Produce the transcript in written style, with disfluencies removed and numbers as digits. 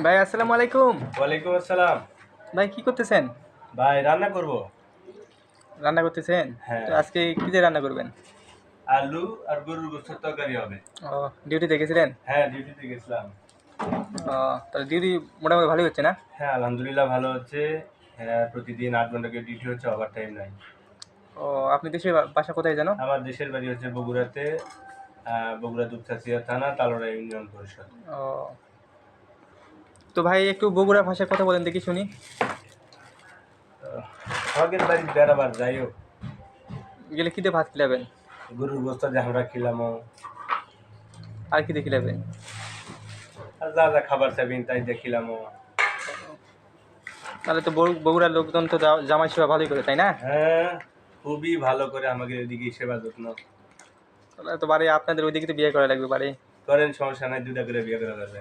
ভাই আসসালামু আলাইকুম। ওয়ালাইকুম আসসালাম। ভাই কি করতেছেন? ভাই রান্না করব। রান্না করতেছেন? তো হ্যাঁ, আজকে কি দিয়ে রান্না করবেন? আলু আর গরুর গোশতের তরকারি হবে। ও, ডিউটিতে গেছিলেন? হ্যাঁ, ডিউটিতে গেছিলাম। ও, তাহলে ডিউটি মোটামুটি ভালোই হচ্ছে না? হ্যাঁ, আলহামদুলিল্লাহ ভালো হচ্ছে। হ্যাঁ, প্রতিদিন ৮ ঘন্টা করে ডিউটি হচ্ছে, ওভারটাইম নাই। ও, আপনি দেশের বাসা কোথায় যেন? আমার দেশের বাড়ি হচ্ছে বগুড়াতে, বগুড়া দুপচাঁচিয়া থানা, তালোড়া ইউনিয়ন পরিষদ। ও, তো ভাই একটু বগুড়া ভাষায় কথা বলেন দেখি শুনি। তো শখের বাড়ি বেড়াবার যাই হোক, গেলে কি দিয়ে ভাত খিলাবেন? গরুর গোশত যে আমরা খেলামও, আর কি দিয়ে খিলাবেন? আর যা যা খাবার চাইবেন তাই দিয়ে খেলামও। তাহলে তো বগুড়ার লোকজন তো জামাই সেবা ভালোই করে, তাই না? হ্যাঁ, খুবই ভালো করে আমাকে এদিকে সেবা যত্ন তাহলে তো বাড়ি আপনাদের ওইদিকে তো বিয়ে করা লাগবে বাড়ি। করেন, সমস্যা নাই, ২টা করে বিয়ে করা যাবে।